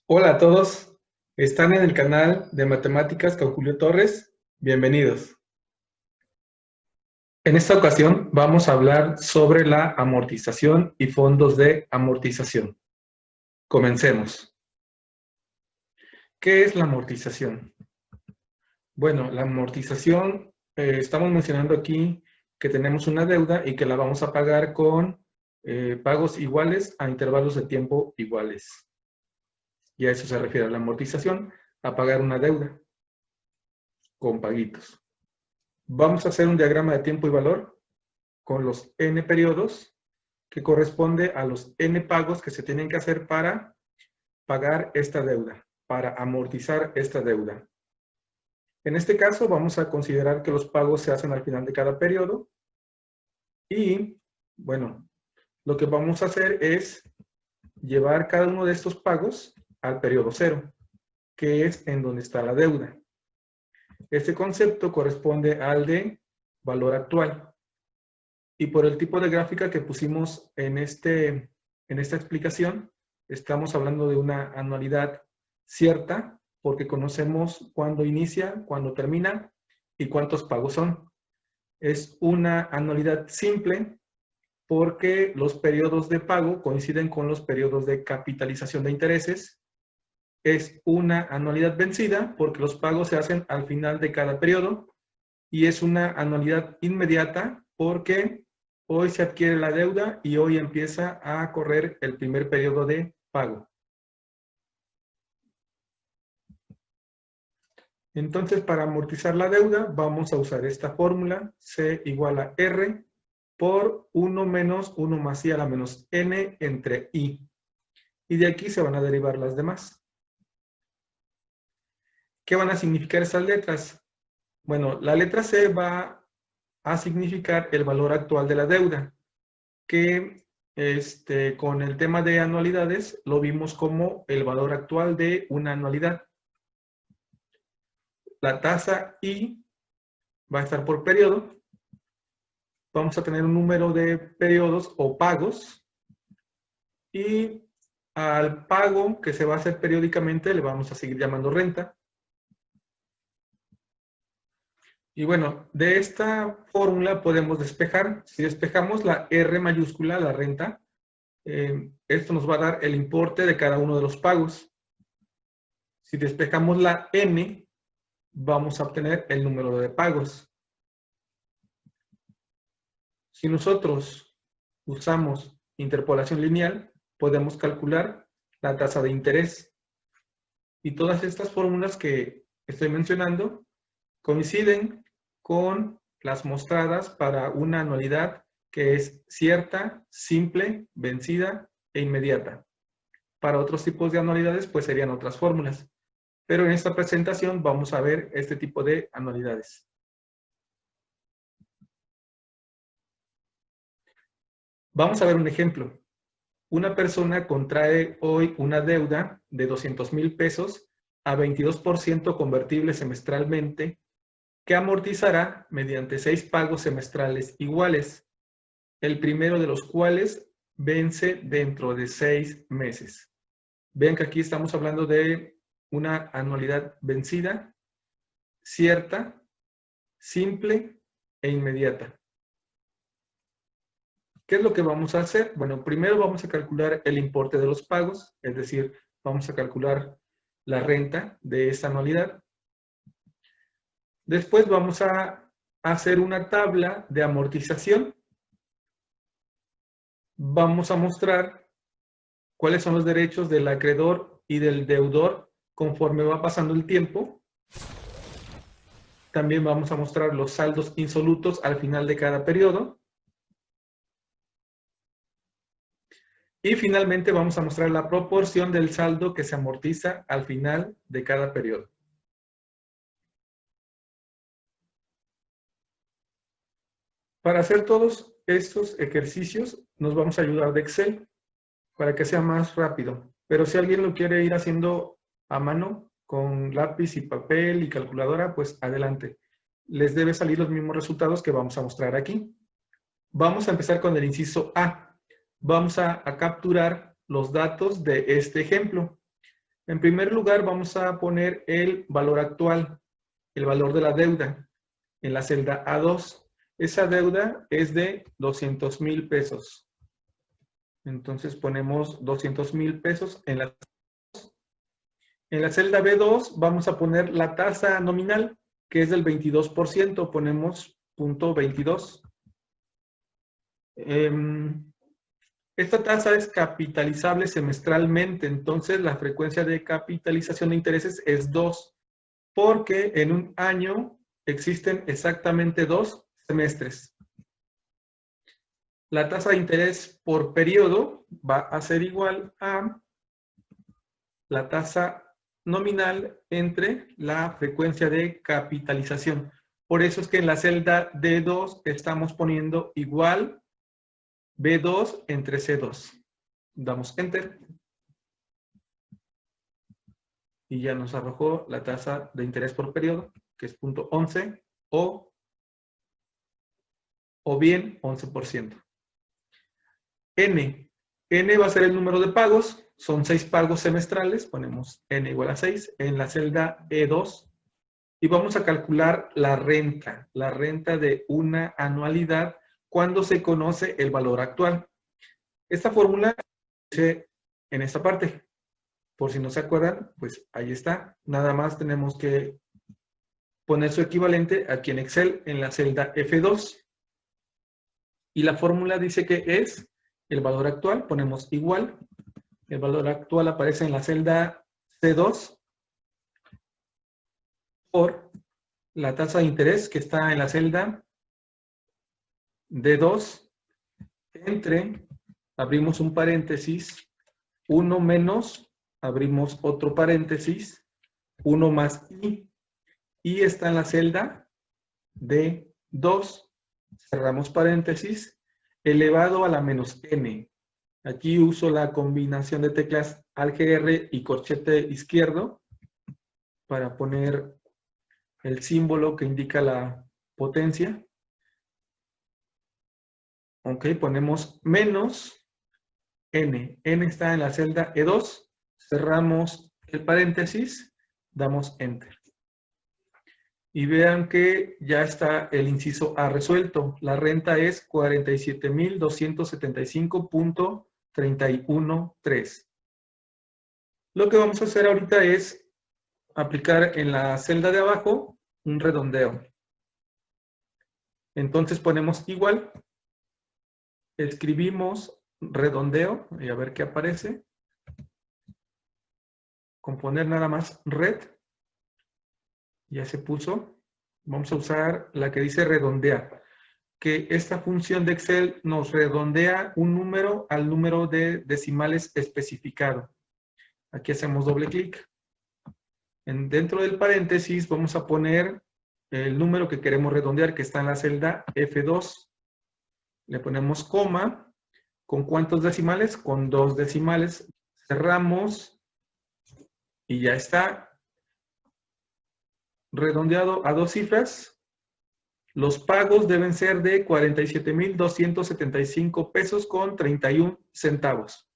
Hola a todos, están en el canal de Matemáticas con Julio Torres, bienvenidos. En esta ocasión vamos a hablar sobre la amortización y fondos de amortización. Comencemos. ¿Qué es la amortización? Bueno, la amortización, estamos mencionando aquí que tenemos una deuda y que la vamos a pagar con pagos iguales a intervalos de tiempo iguales. Y a eso se refiere la amortización, a pagar una deuda con paguitos. Vamos a hacer un diagrama de tiempo y valor con los n periodos que corresponde a los n pagos que se tienen que hacer para pagar esta deuda, para amortizar esta deuda. En este caso vamos a considerar que los pagos se hacen al final de cada periodo y, bueno, lo que vamos a hacer es llevar cada uno de estos pagos al periodo cero, que es en donde está la deuda. Este concepto corresponde al de valor actual. Y por el tipo de gráfica que pusimos en esta explicación, estamos hablando de una anualidad cierta, porque conocemos cuándo inicia, cuándo termina y cuántos pagos son. Es una anualidad simple porque los periodos de pago coinciden con los periodos de capitalización de intereses. Es una anualidad vencida porque los pagos se hacen al final de cada periodo. Y es una anualidad inmediata porque hoy se adquiere la deuda y hoy empieza a correr el primer periodo de pago. Entonces, para amortizar la deuda, vamos a usar esta fórmula, C igual a R por 1 menos 1 más I a la menos N entre I. Y de aquí se van a derivar las demás. ¿Qué van a significar estas letras? Bueno, la letra C va a significar el valor actual de la deuda, que con el tema de anualidades lo vimos como el valor actual de una anualidad. La tasa I va a estar por periodo. Vamos a tener un número de periodos o pagos. Y al pago que se va a hacer periódicamente le vamos a seguir llamando renta. Y bueno, de esta fórmula podemos despejar. Si despejamos la R mayúscula, la renta, esto nos va a dar el importe de cada uno de los pagos. Si despejamos la N, vamos a obtener el número de pagos. Si nosotros usamos interpolación lineal, podemos calcular la tasa de interés. Y todas estas fórmulas que estoy mencionando coinciden con las mostradas para una anualidad que es cierta, simple, vencida e inmediata. Para otros tipos de anualidades, pues serían otras fórmulas. Pero en esta presentación vamos a ver este tipo de anualidades. Vamos a ver un ejemplo. Una persona contrae hoy una deuda de 200,000 pesos a 22% convertible semestralmente que amortizará mediante 6 pagos semestrales iguales, el primero de los cuales vence dentro de 6 meses. Vean que aquí estamos hablando de una anualidad vencida, cierta, simple e inmediata. ¿Qué es lo que vamos a hacer? Bueno, primero vamos a calcular el importe de los pagos, es decir, vamos a calcular la renta de esta anualidad. Después vamos a hacer una tabla de amortización. Vamos a mostrar cuáles son los derechos del acreedor y del deudor conforme va pasando el tiempo. También vamos a mostrar los saldos insolutos al final de cada periodo. Y finalmente vamos a mostrar la proporción del saldo que se amortiza al final de cada periodo. Para hacer todos estos ejercicios nos vamos a ayudar de Excel para que sea más rápido. Pero si alguien lo quiere ir haciendo a mano con lápiz y papel y calculadora, pues adelante. Les debe salir los mismos resultados que vamos a mostrar aquí. Vamos a empezar con el inciso A. Vamos a capturar los datos de este ejemplo. En primer lugar, vamos a poner el valor actual, el valor de la deuda, en la celda A2. Esa deuda es de 200,000 pesos. Entonces ponemos 200,000 pesos en la celda B2 vamos a poner la tasa nominal, que es del 22%. Ponemos punto 22. Esta tasa es capitalizable semestralmente, entonces la frecuencia de capitalización de intereses es 2, porque en un año existen exactamente 2 semestres. La tasa de interés por periodo va a ser igual a la tasa nominal entre la frecuencia de capitalización. Por eso es que en la celda D2 estamos poniendo igual B2 entre C2. Damos Enter. Y ya nos arrojó la tasa de interés por periodo, que es 0.11 o bien 11%. N va a ser el número de pagos. Son 6 pagos semestrales. Ponemos N igual a 6 en la celda E2. Y vamos a calcular la renta de una anualidad cuando se conoce el valor actual. Esta fórmula dice en esta parte. Por si no se acuerdan, pues ahí está. Nada más tenemos que poner su equivalente aquí en Excel en la celda F2. Y la fórmula dice que es el valor actual. Ponemos igual. El valor actual aparece en la celda C2 por la tasa de interés que está en la celda D2 entre, abrimos un paréntesis, 1 menos, abrimos otro paréntesis, 1 más I. Y está en la celda D2, cerramos paréntesis, elevado a la menos N. Aquí uso la combinación de teclas AltGr y corchete izquierdo para poner el símbolo que indica la potencia. Ok, ponemos menos N. N está en la celda E2. Cerramos el paréntesis, damos Enter. Y vean que ya está el inciso A resuelto. La renta es 47,275.313. Lo que vamos a hacer ahorita es aplicar en la celda de abajo un redondeo. Entonces ponemos igual, escribimos redondeo y a ver qué aparece. Con poner nada más red, ya se puso. Vamos a usar la que dice redondea, que esta función de Excel nos redondea un número al número de decimales especificado. Aquí hacemos doble clic. Dentro del paréntesis vamos a poner el número que queremos redondear, que está en la celda F2. Le ponemos coma. ¿Con cuántos decimales? Con 2 decimales. Cerramos y ya está redondeado a 2 cifras. Los pagos deben ser de 47,275 pesos con 31 centavos.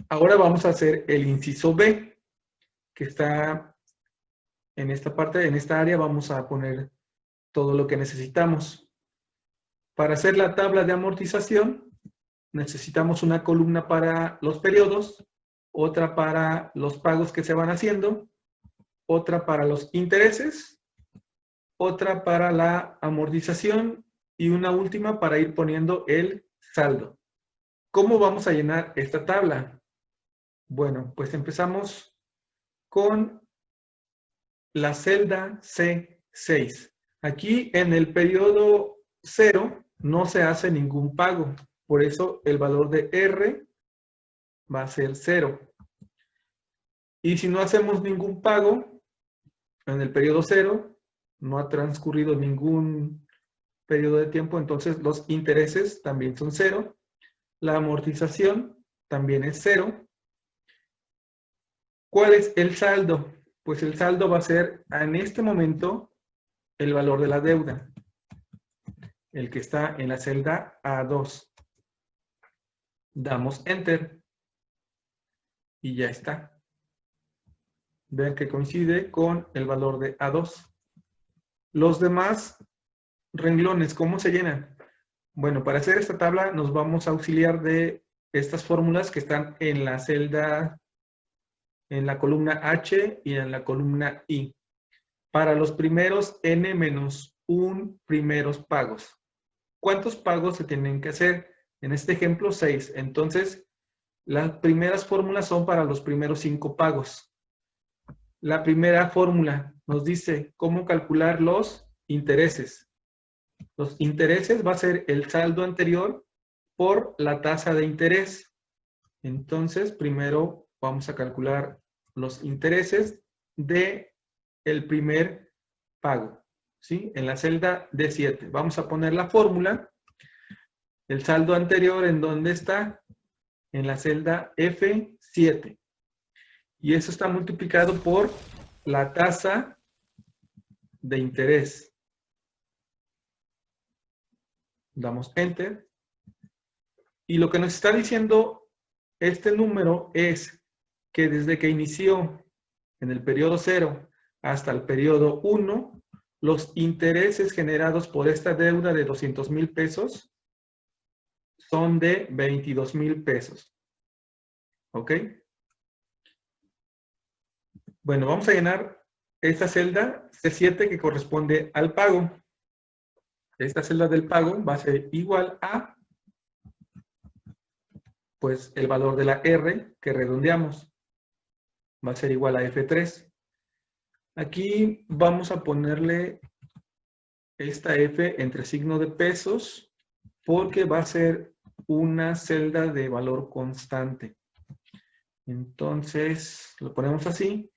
Ahora vamos a hacer el inciso B, que está en esta parte, en esta área vamos a poner todo lo que necesitamos. Para hacer la tabla de amortización, necesitamos una columna para los periodos, otra para los pagos que se van haciendo, otra para los intereses, otra para la amortización y una última para ir poniendo el saldo. ¿Cómo vamos a llenar esta tabla? Bueno, pues empezamos con la celda C6. Aquí en el periodo 0 no se hace ningún pago. Por eso el valor de R va a ser 0. Y si no hacemos ningún pago en el periodo 0, no ha transcurrido ningún periodo de tiempo, entonces los intereses también son 0. La amortización también es 0. ¿Cuál es el saldo? Pues el saldo va a ser en este momento el valor de la deuda, el que está en la celda A2. Damos Enter. y ya está. Vean que coincide con el valor de A2. Los demás renglones, ¿cómo se llenan? Bueno, para hacer esta tabla nos vamos a auxiliar de estas fórmulas que están en la celda, en la columna H y en la columna I. Para los primeros n-1 primeros pagos. ¿Cuántos pagos se tienen que hacer? En este ejemplo, 6. Entonces, las primeras fórmulas son para los primeros 5 pagos. La primera fórmula nos dice cómo calcular los intereses. Los intereses va a ser el saldo anterior por la tasa de interés. Entonces, primero vamos a calcular los intereses de el primer pago, ¿sí? En la celda D7. Vamos a poner la fórmula. El saldo anterior, ¿en dónde está? En la celda F7. Y eso está multiplicado por la tasa de interés. Damos Enter. Y lo que nos está diciendo este número es que desde que inició en el periodo 0 hasta el periodo 1, los intereses generados por esta deuda de 200,000 pesos son de 22,000 pesos. ¿Ok? Bueno, vamos a llenar esta celda C7 que corresponde al pago. Esta celda del pago va a ser igual a, pues, el valor de la R que redondeamos. Va a ser igual a F3. Aquí vamos a ponerle esta F entre signo de pesos porque va a ser una celda de valor constante. Entonces, lo ponemos así.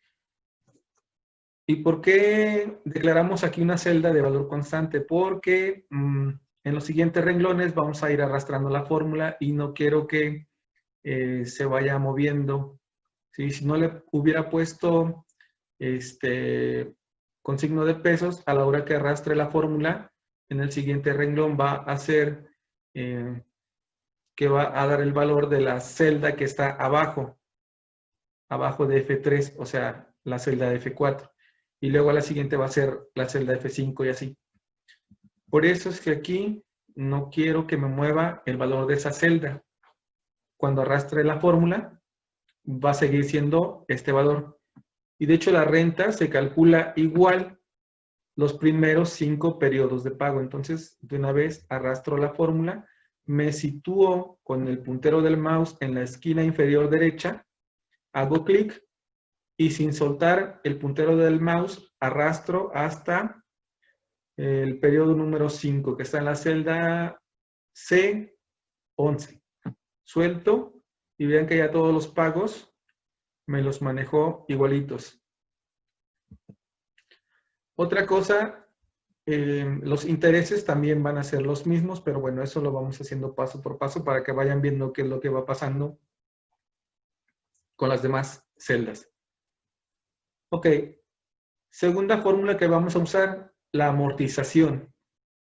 ¿Y por qué declaramos aquí una celda de valor constante? Porque en los siguientes renglones vamos a ir arrastrando la fórmula y no quiero que se vaya moviendo. ¿Sí? Si no le hubiera puesto con signo de pesos, a la hora que arrastre la fórmula, en el siguiente renglón va a ser que va a dar el valor de la celda que está abajo de F3, o sea, la celda de F4. Y luego la siguiente va a ser la celda F5 y así. Por eso es que aquí no quiero que me mueva el valor de esa celda. Cuando arrastre la fórmula, va a seguir siendo este valor. Y de hecho la renta se calcula igual los primeros 5 periodos de pago. Entonces, de una vez arrastro la fórmula, me sitúo con el puntero del mouse en la esquina inferior derecha, hago clic y sin soltar el puntero del mouse, arrastro hasta el periodo número 5, que está en la celda C11. Suelto y vean que ya todos los pagos me los manejó igualitos. Otra cosa, los intereses también van a ser los mismos, pero bueno, eso lo vamos haciendo paso por paso para que vayan viendo qué es lo que va pasando con las demás celdas. Ok, segunda fórmula que vamos a usar, la amortización.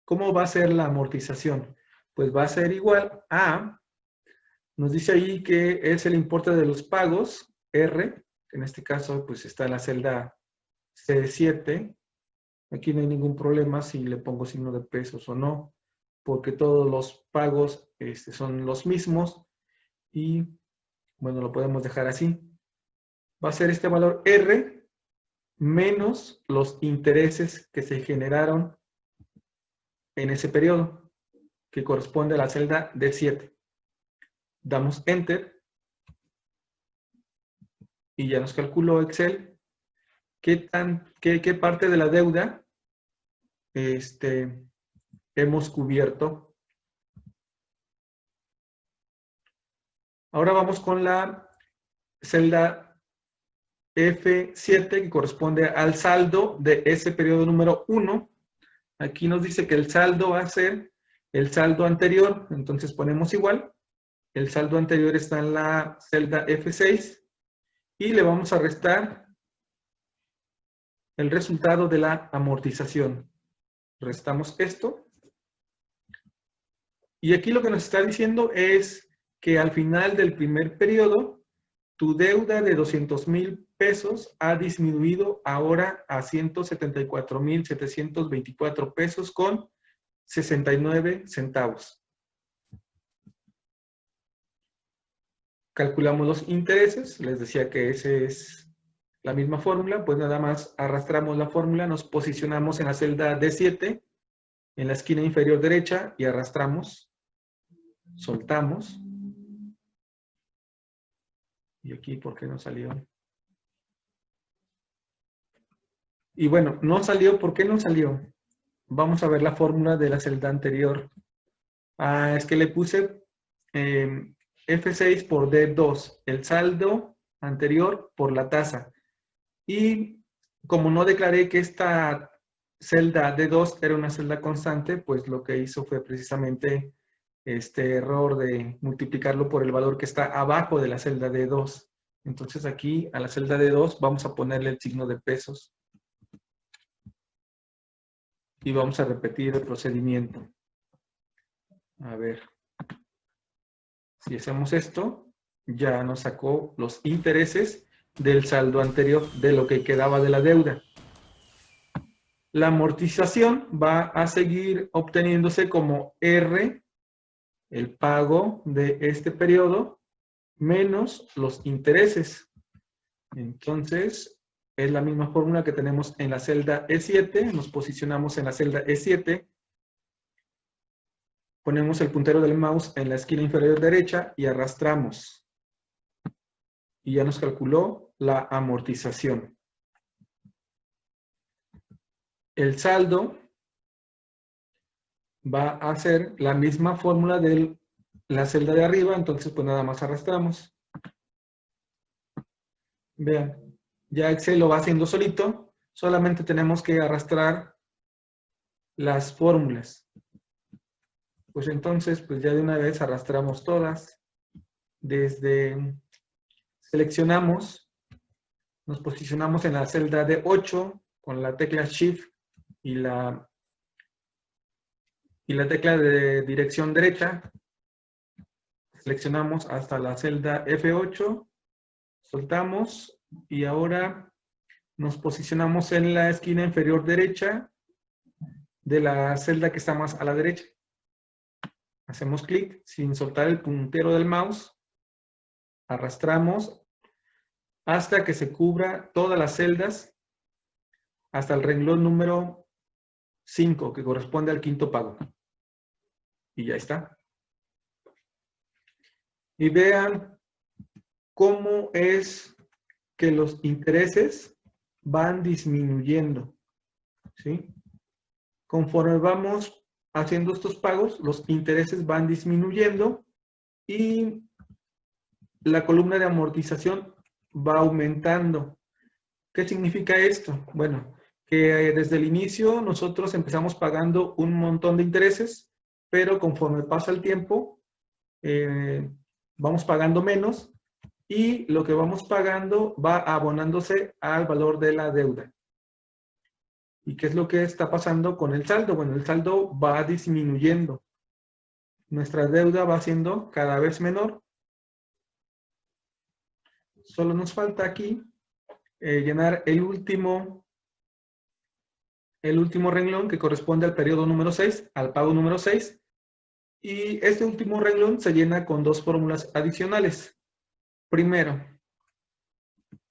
¿Cómo va a ser la amortización? Pues va a ser igual a, nos dice ahí que es el importe de los pagos, R, que en este caso pues está en la celda C7. Aquí no hay ningún problema si le pongo signo de pesos o no, porque todos los pagos son los mismos y bueno, lo podemos dejar así. Va a ser este valor R menos los intereses que se generaron en ese periodo, que corresponde a la celda D7. Damos Enter y ya nos calculó Excel qué parte de la deuda hemos cubierto. Ahora vamos con la celda F7 que corresponde al saldo de ese periodo número 1. Aquí nos dice que el saldo va a ser el saldo anterior, entonces ponemos igual. El saldo anterior está en la celda F6 y le vamos a restar el resultado de la amortización. Restamos esto. Y aquí lo que nos está diciendo es que al final del primer periodo tu deuda de 200,000 pesos ha disminuido ahora a 174,724 pesos con 69 centavos. Calculamos los intereses, les decía que esa es la misma fórmula, pues nada más arrastramos la fórmula, nos posicionamos en la celda D7, en la esquina inferior derecha, y arrastramos, soltamos. Y aquí, ¿por qué no salió? Y bueno, no salió, ¿por qué no salió? Vamos a ver la fórmula de la celda anterior. Es que le puse F6 por D2, el saldo anterior por la tasa. Y como no declaré que esta celda D2 era una celda constante, pues lo que hizo fue precisamente este error de multiplicarlo por el valor que está abajo de la celda D2. Entonces aquí a la celda D2 vamos a ponerle el signo de pesos. Y vamos a repetir el procedimiento. A ver. Si hacemos esto, ya nos sacó los intereses del saldo anterior, de lo que quedaba de la deuda. La amortización va a seguir obteniéndose como R, el pago de este periodo, menos los intereses. Entonces, es la misma fórmula que tenemos en la celda E7. Nos posicionamos en la celda E7. Ponemos el puntero del mouse en la esquina inferior derecha y arrastramos. Y ya nos calculó la amortización. El saldo va a ser la misma fórmula de la celda de arriba, entonces pues nada más arrastramos. Vean, ya Excel lo va haciendo solito, solamente tenemos que arrastrar las fórmulas. Pues entonces, pues ya de una vez arrastramos todas. Seleccionamos, nos posicionamos en la celda de 8 con la tecla Shift y la tecla de dirección derecha. Seleccionamos hasta la celda F8, soltamos y ahora nos posicionamos en la esquina inferior derecha de la celda que está más a la derecha. Hacemos clic sin soltar el puntero del mouse, arrastramos hasta que se cubra todas las celdas hasta el renglón número 5, que corresponde al quinto pago. Y ya está. Y vean cómo es que los intereses van disminuyendo, ¿sí? Conforme vamos haciendo estos pagos, los intereses van disminuyendo y la columna de amortización va aumentando. ¿Qué significa esto? Bueno, que desde el inicio nosotros empezamos pagando un montón de intereses, pero conforme pasa el tiempo, vamos pagando menos y lo que vamos pagando va abonándose al valor de la deuda. ¿Y qué es lo que está pasando con el saldo? Bueno, el saldo va disminuyendo. Nuestra deuda va siendo cada vez menor. Solo nos falta aquí llenar el último renglón que corresponde al periodo número 6, al pago número 6. Y este último renglón se llena con dos fórmulas adicionales. Primero,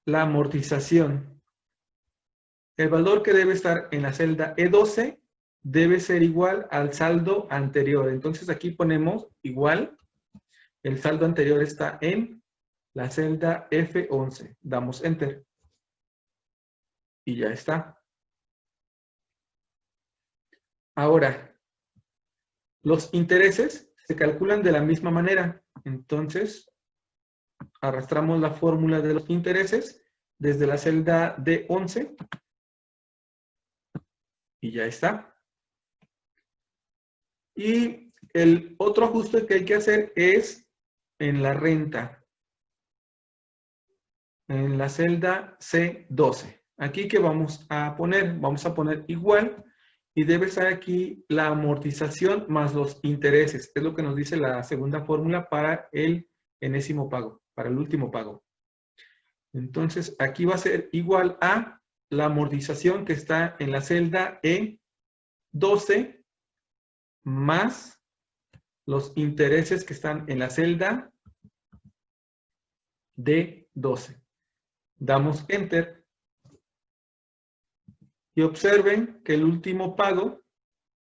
la amortización. El valor que debe estar en la celda E12 debe ser igual al saldo anterior. Entonces aquí ponemos igual. El saldo anterior está en la celda F11. Damos Enter. Y ya está. Ahora, los intereses se calculan de la misma manera. Entonces, arrastramos la fórmula de los intereses desde la celda D11. Y ya está. Y el otro ajuste que hay que hacer es en la renta. En la celda C12. Aquí que vamos a poner igual y debe estar aquí la amortización más los intereses. Es lo que nos dice la segunda fórmula para el enésimo pago, para el último pago. Entonces, aquí va a ser igual a la amortización que está en la celda E12 más los intereses que están en la celda D12. Damos Enter. Y observen que el último pago,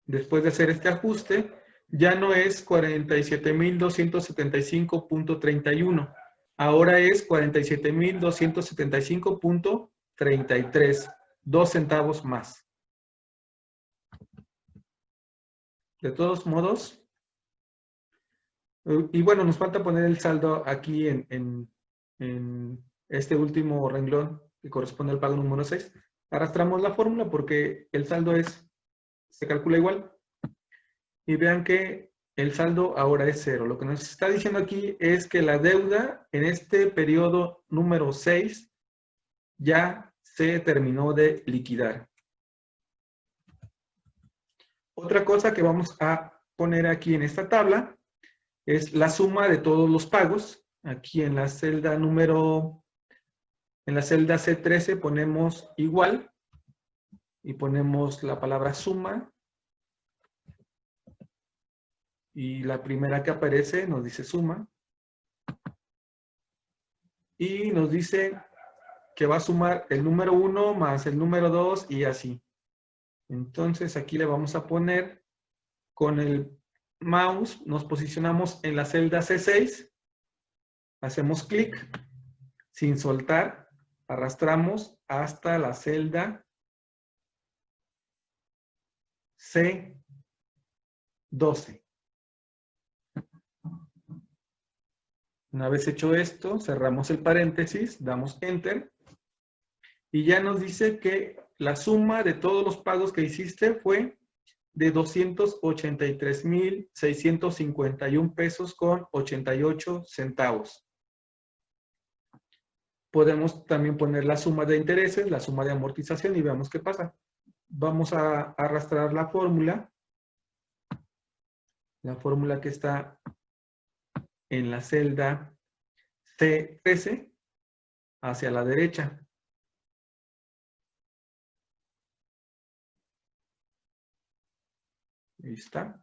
después de hacer este ajuste, ya no es 47,275.31. Ahora es 47,275.33. 2 centavos más. De todos modos, y bueno, nos falta poner el saldo aquí en este último renglón que corresponde al pago número 6. Arrastramos la fórmula porque el saldo se calcula igual. Y vean que el saldo ahora es 0. Lo que nos está diciendo aquí es que la deuda en este periodo número 6 ya se terminó de liquidar. Otra cosa que vamos a poner aquí en esta tabla es la suma de todos los pagos. Aquí en la celda C13 ponemos igual y ponemos la palabra suma. Y la primera que aparece nos dice suma. Y nos dice que va a sumar el número 1 más el número 2 y así. Entonces aquí le vamos a poner con el mouse, nos posicionamos en la celda C6, hacemos clic, sin soltar, arrastramos hasta la celda C12. Una vez hecho esto, cerramos el paréntesis, damos Enter, y ya nos dice que la suma de todos los pagos que hiciste fue de 283,651 pesos con 88 centavos. Podemos también poner la suma de intereses, la suma de amortización y veamos qué pasa. Vamos a arrastrar la fórmula que está en la celda C13 hacia la derecha. Ahí está.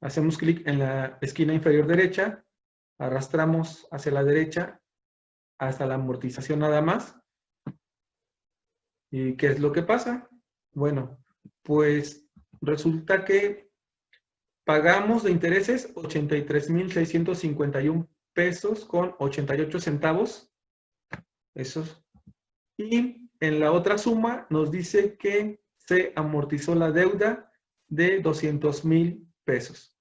Hacemos clic en la esquina inferior derecha, arrastramos hacia la derecha hasta la amortización nada más. ¿Y qué es lo que pasa? Bueno, pues resulta que pagamos de intereses 83,651 pesos con 88 centavos. Esos. Y en la otra suma nos dice que se amortizó la deuda de 200,000 pesos.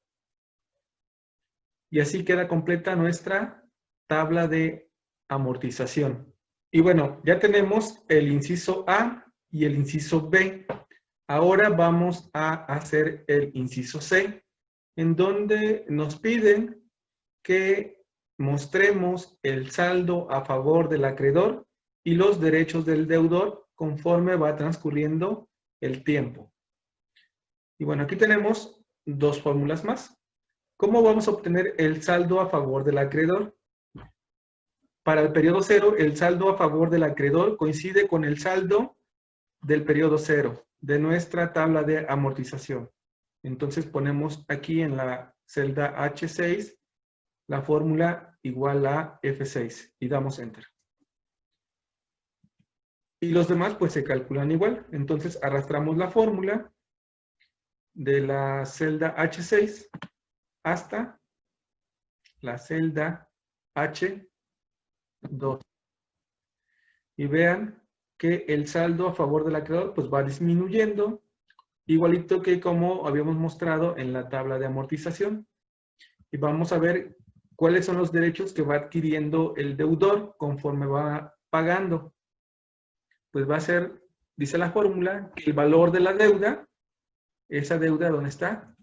Y así queda completa nuestra tabla de amortización. Y bueno, ya tenemos el inciso A y el inciso B. Ahora vamos a hacer el inciso C, en donde nos piden que mostremos el saldo a favor del acreedor y los derechos del deudor conforme va transcurriendo el tiempo. Y bueno, aquí tenemos dos fórmulas más. ¿Cómo vamos a obtener el saldo a favor del acreedor? Para el periodo 0, el saldo a favor del acreedor coincide con el saldo del periodo 0 de nuestra tabla de amortización. Entonces ponemos aquí en la celda H6 la fórmula igual a F6 y damos Enter. Y los demás pues se calculan igual. Entonces arrastramos la fórmula de la celda H6 hasta la celda H2. Y vean que el saldo a favor del acreedor pues va disminuyendo, igualito que como habíamos mostrado en la tabla de amortización. Y vamos a ver cuáles son los derechos que va adquiriendo el deudor conforme va pagando. Pues va a ser, dice la fórmula, que el valor de la deuda, esa deuda ¿dónde está?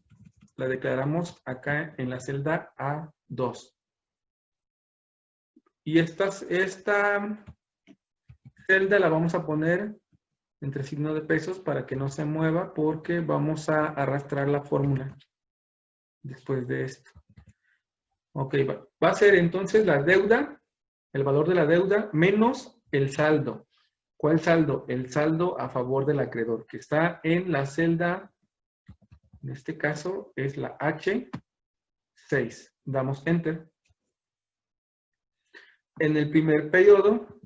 La declaramos acá en la celda A2. Y esta celda la vamos a poner entre signo de pesos para que no se mueva porque vamos a arrastrar la fórmula después de esto. Ok, va a ser entonces la deuda El valor de la deuda menos el saldo. ¿Cuál saldo? El saldo a favor del acreedor, que está en la celda, en este caso es la H6. Damos Enter. En el primer periodo,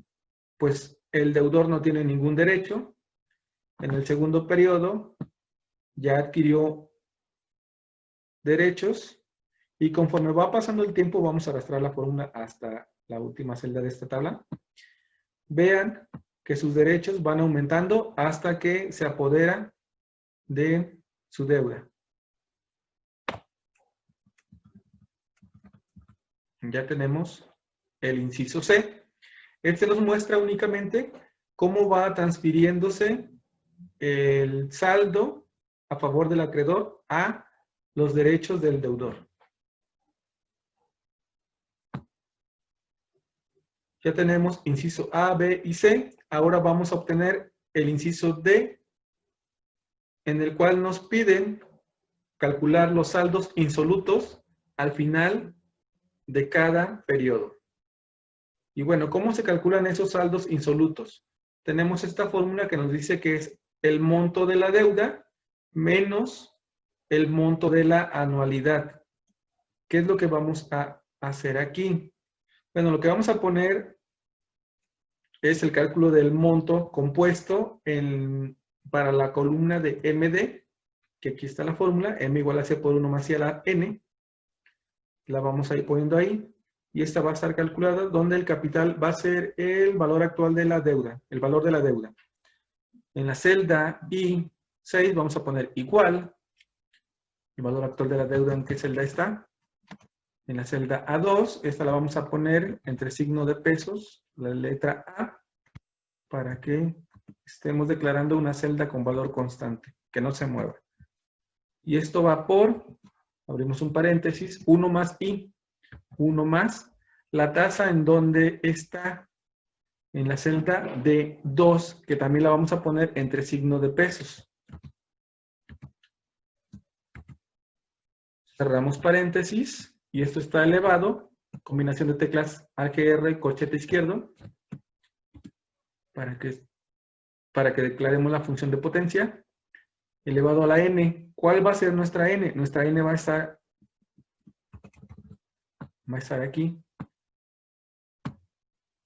pues el deudor no tiene ningún derecho. En el segundo periodo, ya adquirió derechos. Y conforme va pasando el tiempo, vamos a arrastrar la fórmula hasta la última celda de esta tabla. Vean que sus derechos van aumentando hasta que se apodera de su deuda. Ya tenemos el inciso C. Este nos muestra únicamente cómo va transfiriéndose el saldo a favor del acreedor a los derechos del deudor. Ya tenemos inciso A, B y C. Ahora vamos a obtener el inciso D, en el cual nos piden calcular los saldos insolutos al final de cada periodo. Y bueno, ¿cómo se calculan esos saldos insolutos? Tenemos esta fórmula que nos dice que es el monto de la deuda menos el monto de la anualidad. ¿Qué es lo que vamos a hacer aquí? Bueno, lo que vamos a poner es el cálculo del monto compuesto para la columna de MD, que aquí está la fórmula, M igual a C por 1 más I a la N. La vamos a ir poniendo ahí. Y esta va a estar calculada donde el capital va a ser el valor actual de la deuda, el valor de la deuda. En la celda I6 vamos a poner igual. El valor actual de la deuda, ¿en qué celda está? En la celda A2, esta la vamos a poner entre signo de pesos, la letra A, para que estemos declarando una celda con valor constante, que no se mueva. Y esto va por, abrimos un paréntesis, 1 más I, 1 más la tasa en donde está, en la celda de 2, que también la vamos a poner entre signo de pesos. Cerramos paréntesis. Y esto está elevado, combinación de teclas AGR y corchete izquierdo, para que declaremos la función de potencia, elevado a la n. ¿Cuál va a ser nuestra n? Nuestra n va a estar aquí,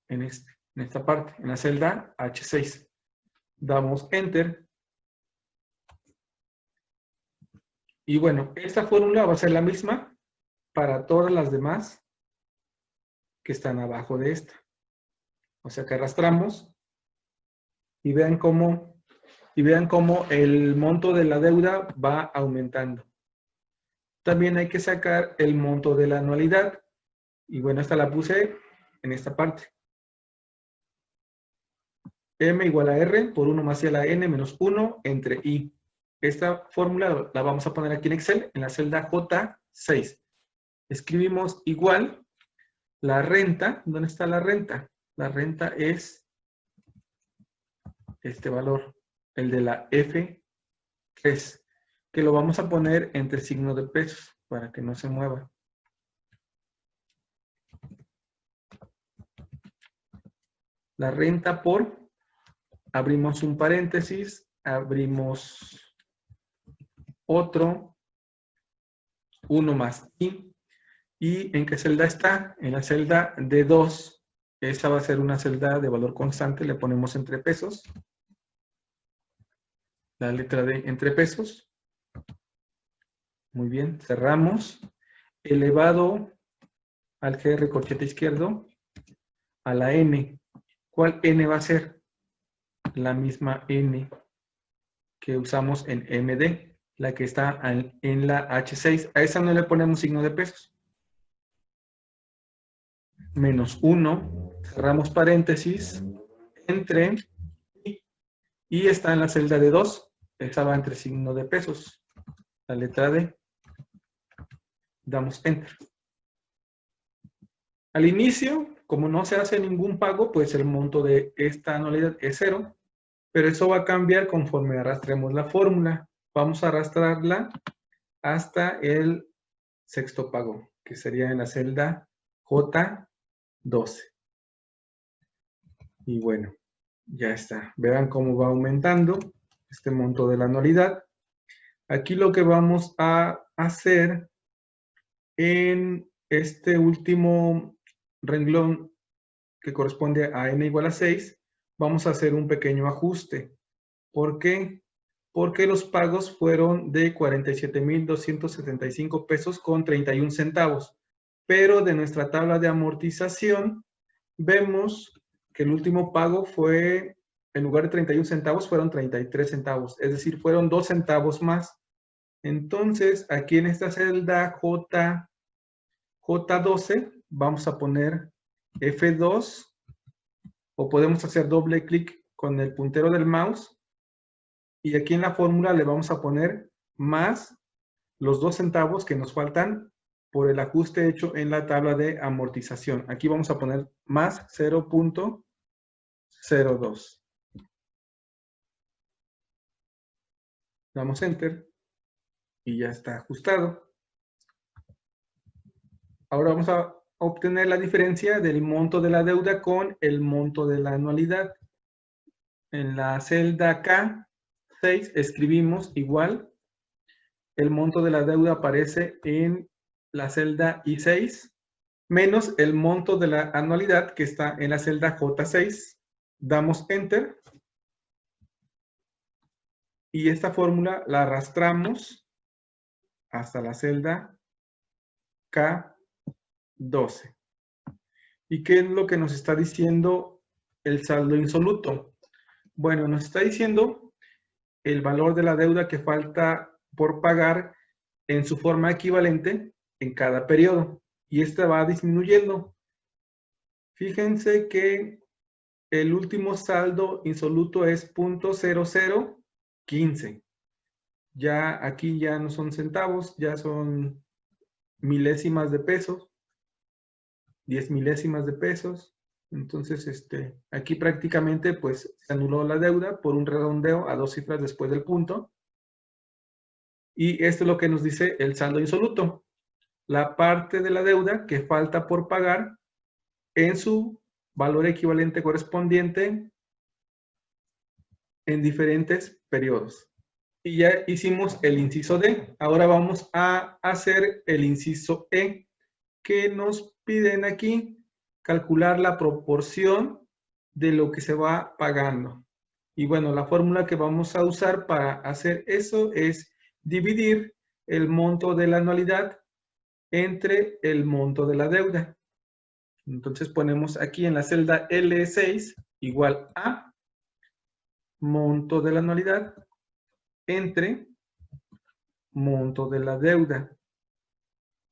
en esta parte, en la celda H6. Damos Enter. Y bueno, esta fórmula va a ser la misma para todas las demás que están abajo de esta. O sea que arrastramos y vean cómo el monto de la deuda va aumentando. También hay que sacar el monto de la anualidad. Y bueno, esta la puse en esta parte. M igual a R por 1 más I a la N menos 1 entre I. Esta fórmula la vamos a poner aquí en Excel, en la celda J6. Escribimos igual la renta. ¿Dónde está la renta? La renta es este valor, el de la F3, que lo vamos a poner entre signo de pesos para que no se mueva. La renta por, abrimos un paréntesis, abrimos otro, 1 más I. ¿Y en qué celda está? En la celda D2. Esa va a ser una celda de valor constante, le ponemos entre pesos. La letra D entre pesos. Muy bien, cerramos. Elevado al GR corchete izquierdo a la N. ¿Cuál N va a ser? La misma N que usamos en MD, la que está en la H6. A esa no le ponemos signo de pesos. Menos 1, cerramos paréntesis, entre, y está en la celda de 2, esa va entre signo de pesos, la letra D, damos Enter. Al inicio, como no se hace ningún pago, pues el monto de esta anualidad es 0, pero eso va a cambiar conforme arrastremos la fórmula. Vamos a arrastrarla hasta el sexto pago, que sería en la celda J12. Y bueno, ya está. Vean cómo va aumentando este monto de la anualidad. Aquí lo que vamos a hacer en este último renglón que corresponde a n igual a 6, vamos a hacer un pequeño ajuste. ¿Por qué? Porque los pagos fueron de 47,275 pesos con 31 centavos. Pero de nuestra tabla de amortización, vemos que el último pago fue, en lugar de 31 centavos, fueron 33 centavos. Es decir, fueron 2 centavos más. Entonces, aquí en esta celda J12, vamos a poner F2, o podemos hacer doble clic con el puntero del mouse, y aquí en la fórmula le vamos a poner más los 2 centavos que nos faltan por el ajuste hecho en la tabla de amortización. Aquí vamos a poner más 0.02. Damos Enter y ya está ajustado. Ahora vamos a obtener la diferencia del monto de la deuda con el monto de la anualidad. En la celda K6 escribimos igual. El monto de la deuda aparece en la celda I6 menos el monto de la anualidad que está en la celda J6. Damos Enter. Y esta fórmula la arrastramos hasta la celda K12. ¿Y qué es lo que nos está diciendo el saldo insoluto? Bueno, nos está diciendo el valor de la deuda que falta por pagar en su forma equivalente en cada periodo. Y esta va disminuyendo. Fíjense que el último saldo insoluto es 0.0015. Ya aquí ya no son centavos, ya son milésimas de pesos, 10 milésimas de pesos. Entonces, aquí prácticamente pues se anuló la deuda por un redondeo a 2 cifras después del punto. Y esto es lo que nos dice el saldo insoluto. La parte de la deuda que falta por pagar en su valor equivalente correspondiente en diferentes periodos. Y ya hicimos el inciso D. Ahora vamos a hacer el inciso E, que nos piden aquí calcular la proporción de lo que se va pagando. Y bueno, la fórmula que vamos a usar para hacer eso es dividir el monto de la anualidad entre el monto de la deuda. Entonces ponemos aquí en la celda L6 igual a monto de la anualidad entre monto de la deuda.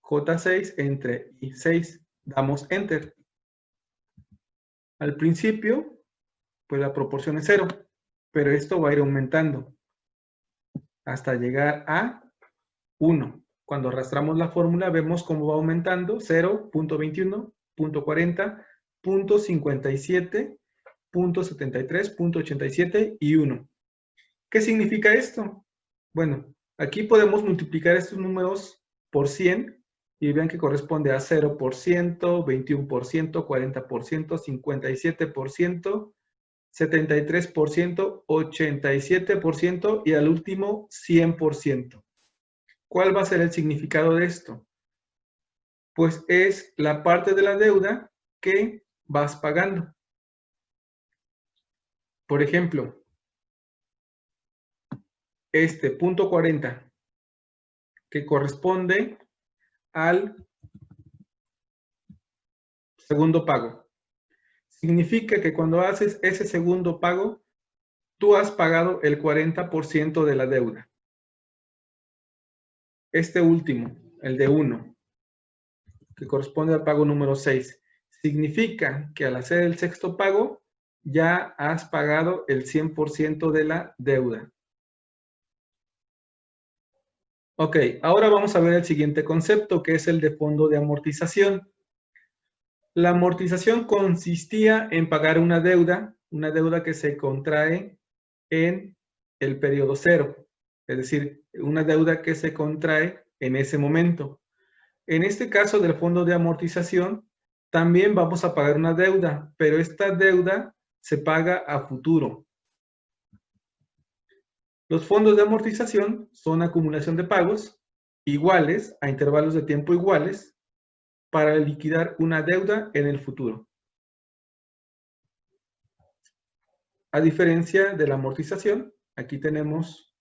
J6 entre I6. Damos Enter. Al principio, pues la proporción es 0, pero esto va a ir aumentando hasta llegar a 1. Cuando arrastramos la fórmula, vemos cómo va aumentando: 0, 0.21, 0.40, 0.57, 0.73, 0.87 y 1. ¿Qué significa esto? Bueno, aquí podemos multiplicar estos números por 100 y vean que corresponde a 0%, 21%, 40%, 57%, 73%, 87% y al último 100%. ¿Cuál va a ser el significado de esto? Pues es la parte de la deuda que vas pagando. Por ejemplo, este punto 40, que corresponde al segundo pago. Significa que cuando haces ese segundo pago, tú has pagado el 40% de la deuda. Este último, el de 1, que corresponde al pago número 6, significa que al hacer el sexto pago, ya has pagado el 100% de la deuda. Ok, ahora vamos a ver el siguiente concepto, que es el de fondo de amortización. La amortización consistía en pagar una deuda que se contrae en el periodo 0, es decir, una deuda que se contrae en ese momento. En este caso del fondo de amortización, también vamos a pagar una deuda, pero esta deuda se paga a futuro. Los fondos de amortización son acumulación de pagos iguales a intervalos de tiempo iguales para liquidar una deuda en el futuro. A diferencia de la amortización, aquí tenemos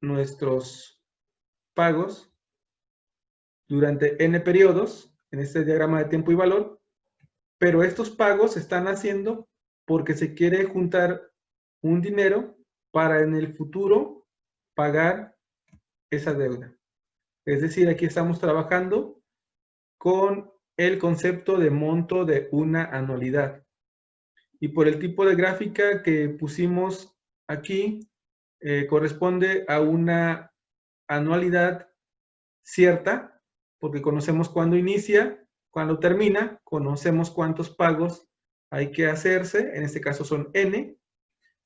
nuestros pagos durante n periodos en este diagrama de tiempo y valor, pero estos pagos se están haciendo porque se quiere juntar un dinero para en el futuro pagar esa deuda. Es decir, aquí estamos trabajando con el concepto de monto de una anualidad. Y por el tipo de gráfica que pusimos aquí, corresponde a una anualidad cierta, porque conocemos cuándo inicia, cuándo termina, conocemos cuántos pagos hay que hacerse, en este caso son N.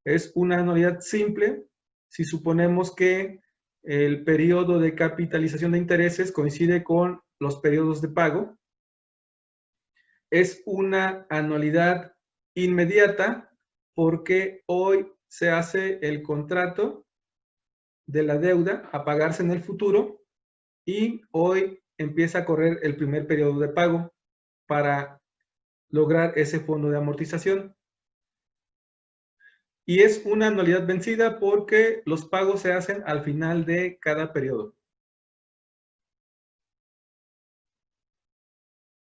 Es una anualidad simple si suponemos que el periodo de capitalización de intereses coincide con los periodos de pago. Es una anualidad inmediata porque hoy se hace el contrato de la deuda a pagarse en el futuro y hoy empieza a correr el primer periodo de pago para lograr ese fondo de amortización. Y es una anualidad vencida porque los pagos se hacen al final de cada periodo.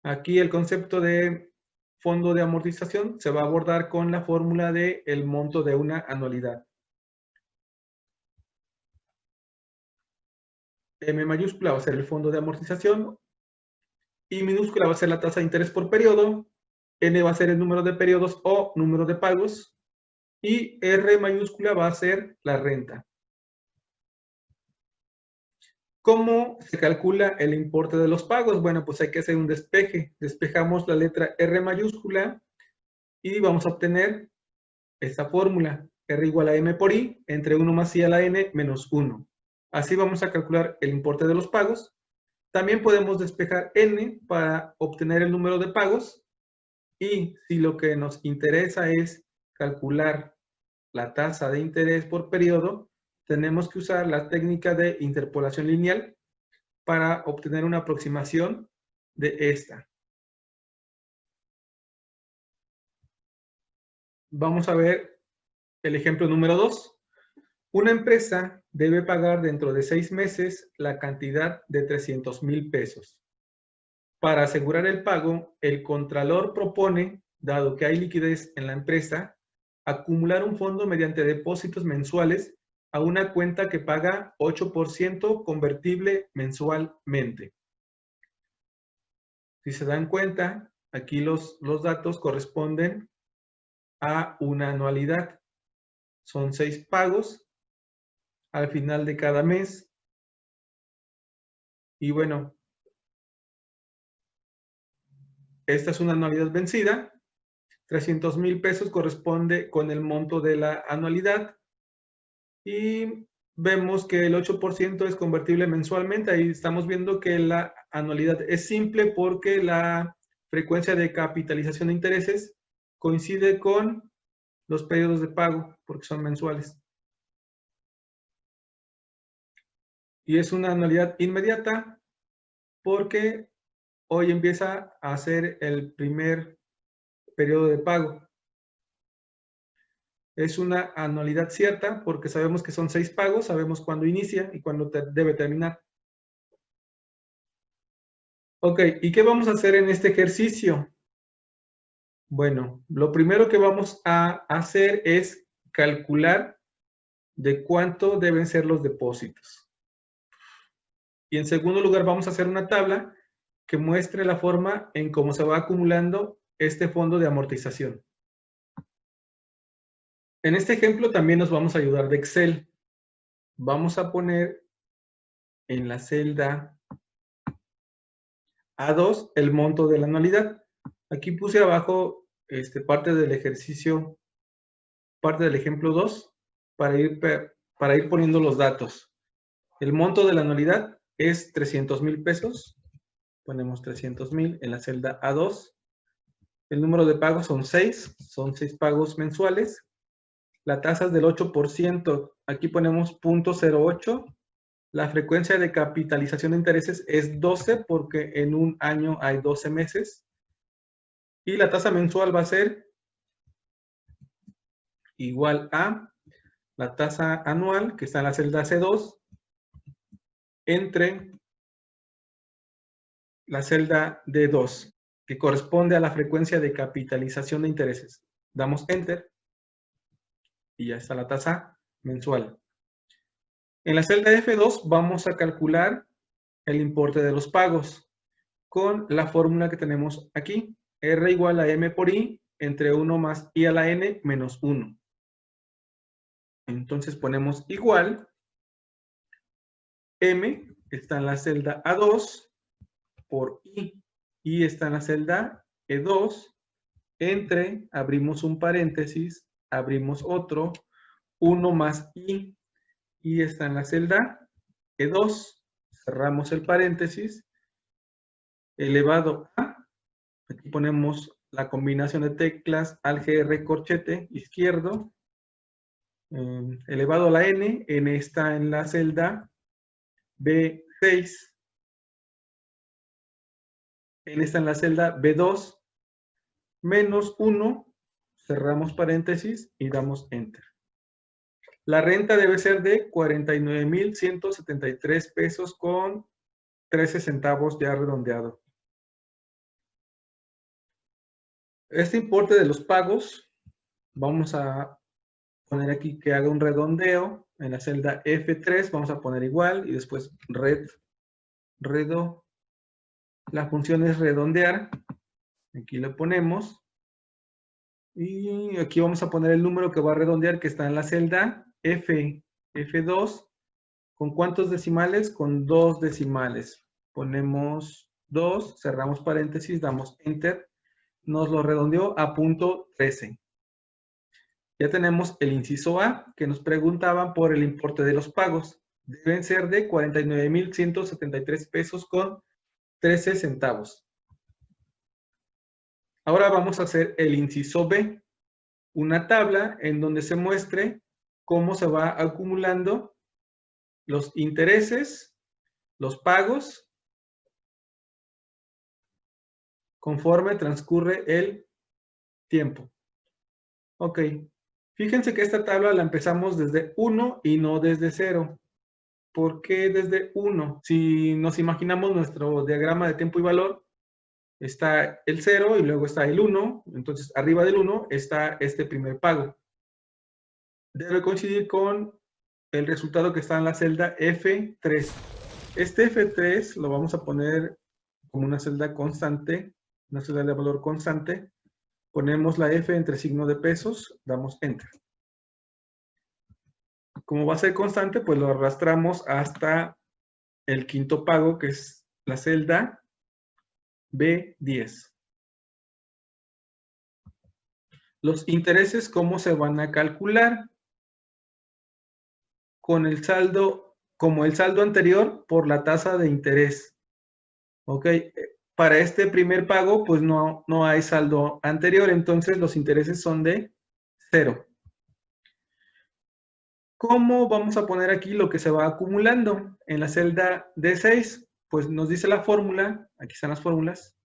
Aquí el concepto de fondo de amortización se va a abordar con la fórmula de el monto de una anualidad. M mayúscula va a ser el fondo de amortización, I minúscula va a ser la tasa de interés por periodo, N va a ser el número de periodos o número de pagos, y R mayúscula va a ser la renta. ¿Cómo se calcula el importe de los pagos? Bueno, pues hay que hacer un despeje. Despejamos la letra R mayúscula y vamos a obtener esta fórmula. R igual a M por I, entre 1 más I a la N menos 1. Así vamos a calcular el importe de los pagos. También podemos despejar N para obtener el número de pagos. Y si lo que nos interesa es calcular la tasa de interés por periodo, tenemos que usar la técnica de interpolación lineal para obtener una aproximación de esta. Vamos a ver el ejemplo número 2. Una empresa debe pagar dentro de 6 meses la cantidad de 300,000 pesos. Para asegurar el pago, el contralor propone, dado que hay liquidez en la empresa, acumular un fondo mediante depósitos mensuales a una cuenta que paga 8% convertible mensualmente. Si se dan cuenta, aquí los datos corresponden a una anualidad. Son 6 pagos al final de cada mes. Y bueno, esta es una anualidad vencida. 300,000 pesos corresponde con el monto de la anualidad. Y vemos que el 8% es convertible mensualmente. Ahí estamos viendo que la anualidad es simple porque la frecuencia de capitalización de intereses coincide con los periodos de pago, porque son mensuales. Y es una anualidad inmediata porque hoy empieza a ser el primer periodo de pago. Es una anualidad cierta porque sabemos que son 6 pagos, sabemos cuándo inicia y cuándo debe terminar. Ok, ¿y qué vamos a hacer en este ejercicio? Bueno, lo primero que vamos a hacer es calcular de cuánto deben ser los depósitos. Y en segundo lugar vamos a hacer una tabla que muestre la forma en cómo se va acumulando este fondo de amortización. En este ejemplo también nos vamos a ayudar de Excel. Vamos a poner en la celda A2 el monto de la anualidad. Aquí puse abajo parte del ejercicio, parte del ejemplo 2, para ir poniendo los datos. El monto de la anualidad es 300,000 pesos. Ponemos 300,000 en la celda A2. El número de pagos son 6 pagos mensuales. La tasa es del 8%, aquí ponemos 0.08. La frecuencia de capitalización de intereses es 12 porque en un año hay 12 meses. Y la tasa mensual va a ser igual a la tasa anual, que está en la celda C2, entre la celda D2, que corresponde a la frecuencia de capitalización de intereses. Damos Enter y ya está la tasa mensual. En la celda F2 vamos a calcular el importe de los pagos con la fórmula que tenemos aquí. R igual a M por I entre 1 más I a la N menos 1. Entonces ponemos igual. M está en la celda A2 por I. I está en la celda E2 entre, abrimos un paréntesis, abrimos otro, 1 más I. I está en la celda E2. Cerramos el paréntesis. Elevado a, aquí ponemos la combinación de teclas ALGR corchete izquierdo, elevado a la N, N está en la celda B6, N está en la celda B2, menos 1, cerramos paréntesis y damos Enter. La renta debe ser de 49,173 pesos con 13 centavos ya redondeado. Este importe de los pagos, vamos a poner aquí que haga un redondeo. En la celda F3 vamos a poner igual y después redo. La función es redondear. Aquí lo ponemos. Y aquí vamos a poner el número que va a redondear, que está en la celda F2. ¿Con cuántos decimales? Con 2 decimales. Ponemos 2, cerramos paréntesis, damos Enter. Nos lo redondeó a punto 13. Ya tenemos el inciso A, que nos preguntaban por el importe de los pagos. Deben ser de 49,173 pesos con 13 centavos. Ahora vamos a hacer el inciso B, una tabla en donde se muestre cómo se va acumulando los intereses, los pagos, conforme transcurre el tiempo. Ok, fíjense que esta tabla la empezamos desde 1 y no desde 0. ¿Por qué desde 1? Si nos imaginamos nuestro diagrama de tiempo y valor, está el 0 y luego está el 1. Entonces, arriba del 1 está este primer pago. Debe coincidir con el resultado que está en la celda F3. Este F3 lo vamos a poner como una celda constante, una celda de valor constante. Ponemos la F entre signo de pesos, damos Enter. Como va a ser constante, pues lo arrastramos hasta el quinto pago, que es la celda B10. Los intereses, ¿cómo se van a calcular? Con el saldo, como el saldo anterior por la tasa de interés. ¿Ok? Para este primer pago, pues no hay saldo anterior, entonces los intereses son de 0. ¿Cómo vamos a poner aquí lo que se va acumulando? En la celda D6, pues nos dice la fórmula, aquí están las fórmulas,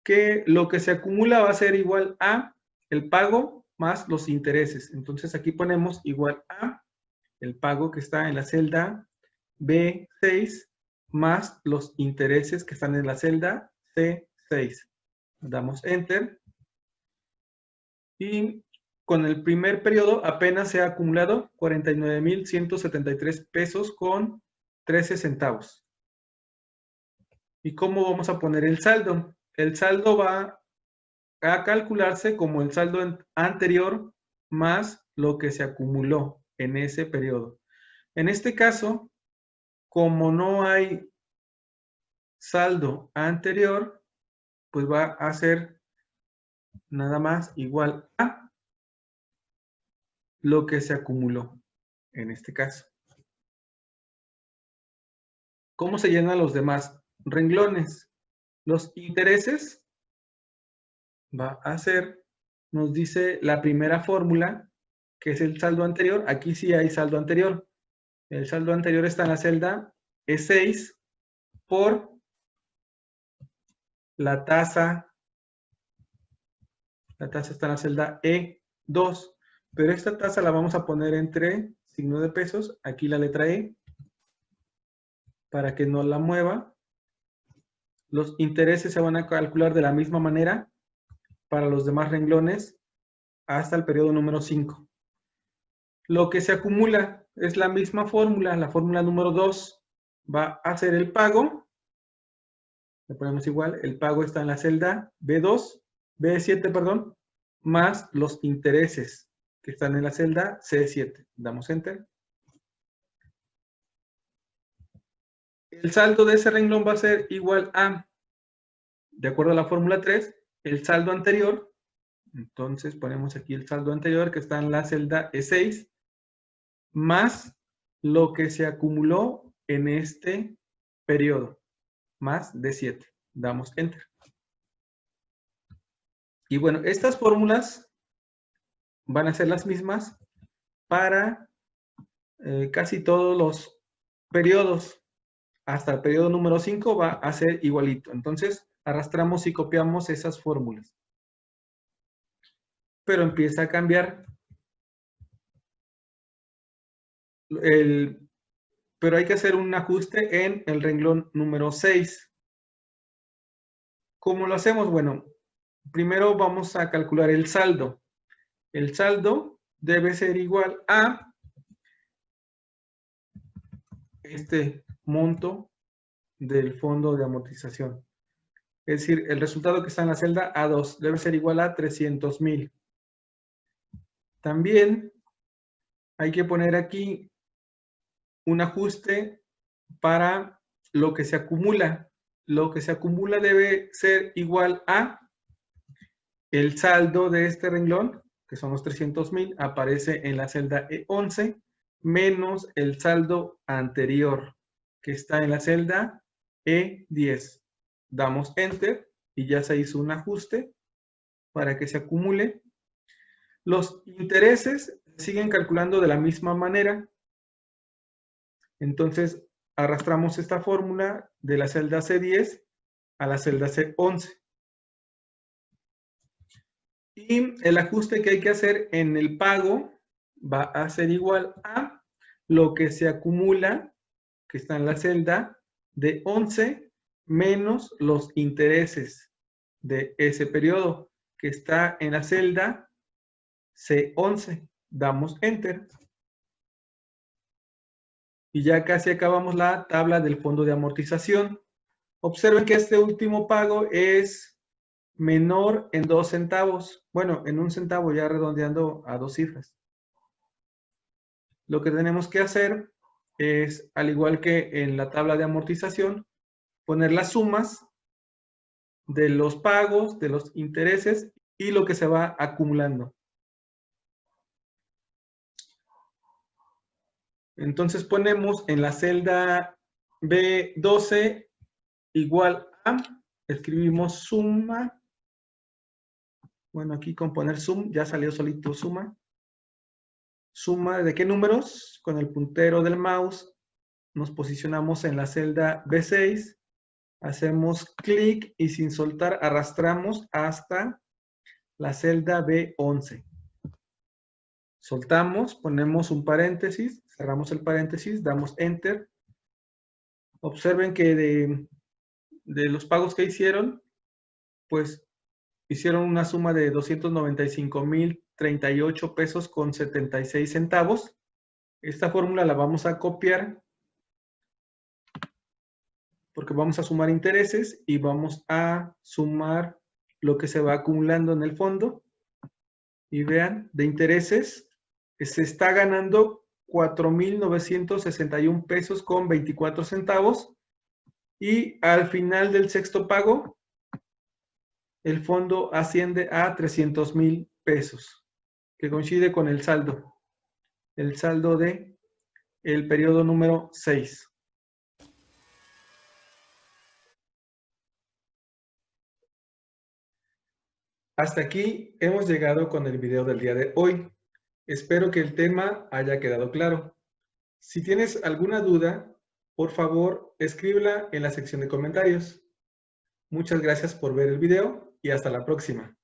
que lo que se acumula va a ser igual a el pago más los intereses. Entonces aquí ponemos igual a el pago que está en la celda B6 más los intereses que están en la celda C6. Damos Enter. Y con el primer periodo apenas se ha acumulado 49,173 pesos con 13 centavos. ¿Y cómo vamos a poner el saldo? El saldo va a calcularse como el saldo anterior más lo que se acumuló en ese periodo. En este caso, como no hay saldo anterior, pues va a ser nada más igual a lo que se acumuló en este caso. ¿Cómo se llenan los demás renglones? Los intereses va a ser, nos dice la primera fórmula, que es el saldo anterior. Aquí sí hay saldo anterior. El saldo anterior está en la celda E6 por la tasa está en la celda E2, pero esta tasa la vamos a poner entre signo de pesos, aquí la letra E, para que no la mueva. Los intereses se van a calcular de la misma manera para los demás renglones hasta el periodo número 5. Lo que se acumula es la misma fórmula, la fórmula número 2 va a ser el pago. Le ponemos igual, el pago está en la celda B7, perdón, más los intereses que están en la celda C7. Damos Enter. El saldo de ese renglón va a ser igual a, de acuerdo a la fórmula 3, el saldo anterior. Entonces ponemos aquí el saldo anterior que está en la celda E6, más lo que se acumuló en este periodo, más D7. Damos Enter. Y bueno, estas fórmulas van a ser las mismas para casi todos los periodos. Hasta el periodo número 5 va a ser igualito. Entonces, arrastramos y copiamos esas fórmulas. Pero empieza a cambiar. Pero hay que hacer un ajuste en el renglón número 6. ¿Cómo lo hacemos? Bueno, primero vamos a calcular el saldo. El saldo debe ser igual a este monto del fondo de amortización. Es decir, el resultado que está en la celda A2 debe ser igual a 300,000. También hay que poner aquí un ajuste para lo que se acumula. Lo que se acumula debe ser igual a el saldo de este renglón, que son los 300,000, aparece en la celda E11, menos el saldo anterior, que está en la celda E10. Damos Enter y ya se hizo un ajuste para que se acumule. Los intereses siguen calculando de la misma manera. Entonces, arrastramos esta fórmula de la celda C10 a la celda C11. Y el ajuste que hay que hacer en el pago va a ser igual a lo que se acumula, que está en la celda de 11, menos los intereses de ese periodo, que está en la celda C11. Damos Enter. Y ya casi acabamos la tabla del fondo de amortización. Observen que este último pago es menor en 2 centavos. Bueno, en 1 centavo, ya redondeando a 2 cifras. Lo que tenemos que hacer es, al igual que en la tabla de amortización, poner las sumas de los pagos, de los intereses y lo que se va acumulando. Entonces ponemos en la celda B12 igual a, escribimos suma. Bueno, aquí con poner sum ya salió solito suma. Suma de qué números, con el puntero del mouse nos posicionamos en la celda B6, hacemos clic y sin soltar arrastramos hasta la celda B11. Soltamos, ponemos un paréntesis, cerramos el paréntesis, damos Enter. Observen que de los pagos que hicieron, pues hicieron una suma de 295,038 pesos con 76 centavos. Esta fórmula la vamos a copiar porque vamos a sumar intereses y vamos a sumar lo que se va acumulando en el fondo. Y vean, de intereses se está ganando 4,961 pesos con 24 centavos. Y al final del sexto pago, el fondo asciende a 300,000 pesos, que coincide con el saldo de el periodo número 6. Hasta aquí hemos llegado con el video del día de hoy. Espero que el tema haya quedado claro. Si tienes alguna duda, por favor, escríbela en la sección de comentarios. Muchas gracias por ver el video y hasta la próxima.